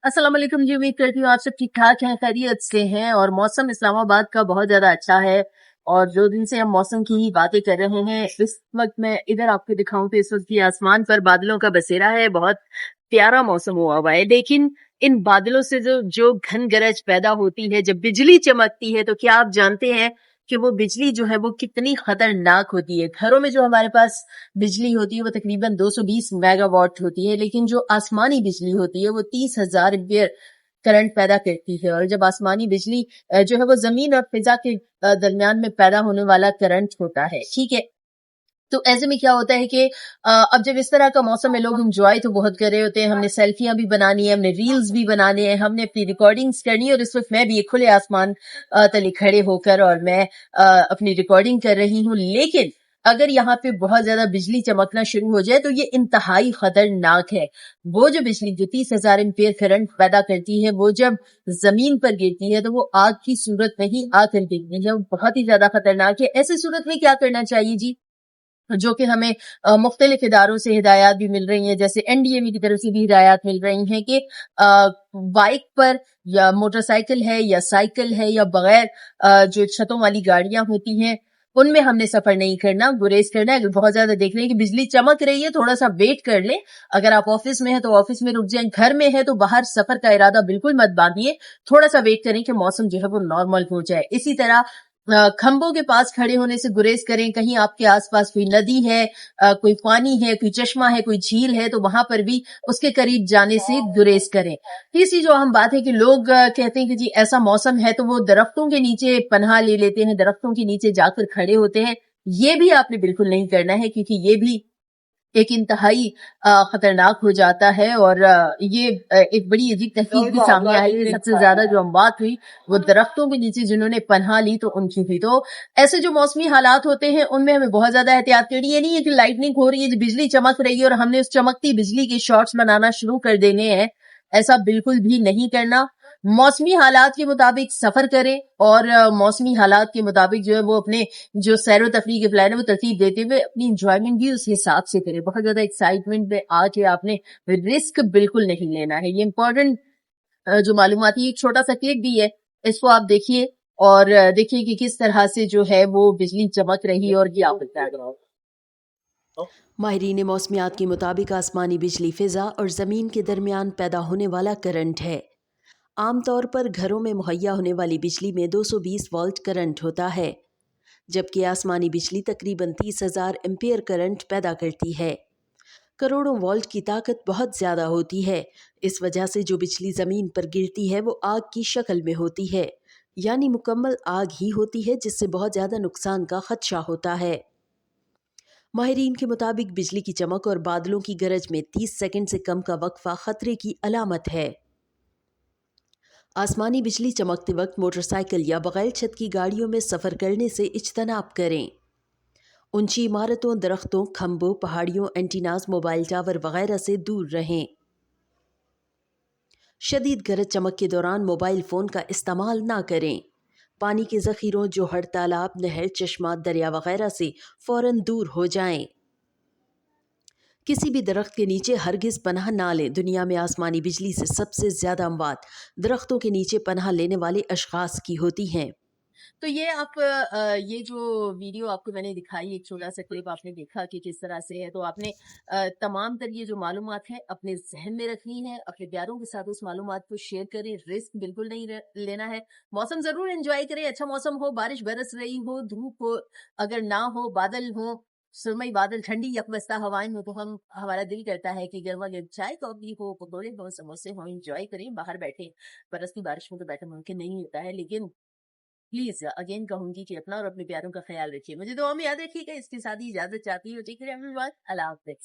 अस्सलाम वालेकुम जी। उम्मीद करती हूँ आप सब ठीक ठाक हैं, खैरियत से हैं। और मौसम इस्लामाबाद का बहुत ज्यादा अच्छा है। और जो दिन से हम मौसम की ही बातें कर रहे हैं, इस वक्त मैं इधर आपको दिखाऊं तो इस वक्त भी आसमान पर बादलों का बसेरा है। बहुत प्यारा मौसम हुआ हुआ है। लेकिन इन बादलों से जो जो घन गरज पैदा होती है, जब बिजली चमकती है, तो क्या आप जानते हैं कि वो बिजली जो है वो कितनी खतरनाक होती है। घरों में जो हमारे पास बिजली होती है वो तकरीबन 220 मेगावाट होती है, लेकिन जो आसमानी बिजली होती है वो 30,000 एम्पियर करंट पैदा करती है। और जब आसमानी बिजली जो है वो जमीन और फिजा के दरमियान में पैदा होने वाला करंट होता है, ठीक है। तो ऐसे में क्या होता है कि अब जब इस तरह का मौसम है, लोग एंजॉय तो बहुत कर रहे होते हैं। हमने सेल्फियां भी बनानी है, हमने रील्स भी बनाने हैं, हमने अपनी रिकॉर्डिंग्स करनी है। और इस वक्त मैं भी एक खुले आसमान तले खड़े होकर और मैं अपनी रिकॉर्डिंग कर रही हूँ। लेकिन अगर यहाँ पे बहुत ज्यादा बिजली चमकना शुरू हो जाए तो ये इंतहाई खतरनाक है। वो जो बिजली जो 30,000 एम्पियर करंट पैदा करती है, वो जब जमीन पर गिरती है तो वो आग की सूरत में ही आकर गिरती है। वो बहुत ही ज्यादा खतरनाक है। ऐसी सूरत में क्या करना चाहिए जी, जो कि हमें मुख्तलिफ इदारों से हिदायत भी मिल रही हैं, जैसे एनडीएमए की तरफ से भी हिदायत मिल रही हैं कि बाइक पर या मोटरसाइकिल है या साइकिल है या बगैर जो छतों वाली गाड़ियां होती हैं उनमें हमने सफर नहीं करना, गुरेज करना है। अगर बहुत ज्यादा देख रहे हैं कि बिजली चमक रही है, थोड़ा सा वेट कर लें। अगर आप ऑफिस में है तो ऑफिस में रुक जाएं, घर में है तो बाहर सफर का इरादा बिल्कुल मत बांधिए। थोड़ा सा वेट करें कि मौसम जो है वो नॉर्मल हो जाए। इसी तरह खंभों के पास खड़े होने से गुरेज करें। कहीं आपके आसपास कोई नदी है, कोई पानी है, कोई चश्मा है, कोई झील है, तो वहां पर भी उसके करीब जाने से गुरेज करें। तीसरी जो अहम बात है कि लोग कहते हैं कि जी ऐसा मौसम है तो वो दरख्तों के नीचे पनाह ले लेते हैं, दरख्तों के नीचे जाकर खड़े होते हैं। ये भी आपने बिल्कुल नहीं करना है, क्योंकि ये भी एक इंतहाई खतरनाक हो जाता है। और ये एक बड़ी अजीब तहकीक भी सामने आई है। सबसे ज्यादा जो अमवात हुई वो दरख्तों के नीचे जिन्होंने पनाह ली तो उनकी हुई। तो ऐसे जो मौसमी हालात होते हैं उनमें हमें बहुत ज्यादा एहतियात करनी है। ये नहीं है कि लाइटनिंग हो रही है, बिजली चमक रही है और हमने उस चमकती बिजली के शॉट्स बनाना शुरू कर देने हैं। ऐसा बिल्कुल भी नहीं करना। मौसमी हालात के मुताबिक सफर करें और मौसमी हालात के मुताबिक जो है वो अपने जो सैर तफरीह के प्लान है वो तरतीब देते हुए अपनी इंजॉयमेंट भी उस हिसाब से करें। बहुत ज्यादा एक्साइटमेंट में आके आपने रिस्क बिल्कुल नहीं लेना है। ये इंपॉर्टेंट जो मालूमाती एक छोटा सा क्लिप भी है, इसको आप देखिए और देखिए कि किस तरह से जो है वो बिजली चमक रही और ये आप बताएं। माहिरीन मौसमियात के मुताबिक आसमानी बिजली फिजा और ज़मीन के दरमियान पैदा होने वाला करंट है। आमतौर पर घरों में मुहैया होने वाली बिजली में 220 वोल्ट करंट होता है, जबकि आसमानी बिजली तकरीबन 30,000 एम्पियर करंट पैदा करती है। करोड़ों वोल्ट की ताकत बहुत ज़्यादा होती है। इस वजह से जो बिजली ज़मीन पर गिरती है वो आग की शक्ल में होती है, यानी मुकम्मल आग ही होती है, जिससे बहुत ज़्यादा नुकसान का खदशा होता है। माहिरीन के मुताबिक बिजली की चमक और बादलों की गरज में 30 सेकंड से कम का वक्फा खतरे की अलामत है। आसमानी बिजली चमकते वक्त मोटरसाइकिल या बगैर छत की गाड़ियों में सफ़र करने से इज्तनाब करें। ऊंची इमारतों, दरख्तों, खंभों, पहाड़ियों, एंटीनाज, मोबाइल टावर वगैरह से दूर रहें। शदीद गरज चमक के दौरान मोबाइल फ़ोन का इस्तेमाल ना करें। पानी के ज़ख़ीरों जो हर तालाब, नहर, चश्मा, दरिया वगैरह से फ़ौरन दूर हो जाएं। किसी भी दरख्त के नीचे हरगिज़ पनाह ना लें। दुनिया में आसमानी बिजली से सबसे ज़्यादा अमवात दरख्तों के नीचे पनाह लेने वाले अशख़ास की होती हैं। तो ये आप ये जो वीडियो आपको मैंने दिखाई, एक छोटा सा क्लिप आपने देखा कि किस तरह से है। तो आपने तमाम तर ये जो मालूमात है अपने जहन में रखनी है, अपने प्यारों के साथ उस मालूमात को शेयर करें। रिस्क बिल्कुल नहीं लेना है। मौसम जरूर एंजॉय करें। अच्छा मौसम हो, बारिश बरस रही हो, धूप हो, अगर ना हो, बादल हो, सुरमई बादल, ठंडी यकबस्ता हवाएं हो, तो हम हमारा दिल करता है कि गर्मा गर्म चाय कॉफी हो, पकौड़े हो, समोसे हो, एंजॉय करें। बाहर बैठे बरसती बारिश में तो बैठा मुमकिन नहीं होता है, लेकिन प्लीज अगेन कहूंगी कि अपना और अपने प्यारों का ख्याल रखिए। मुझे दुआ में याद रखिएगा। इसके साथ ही इजाजत चाहती हूँ। Take care everyone. अल्लाह हाफिज।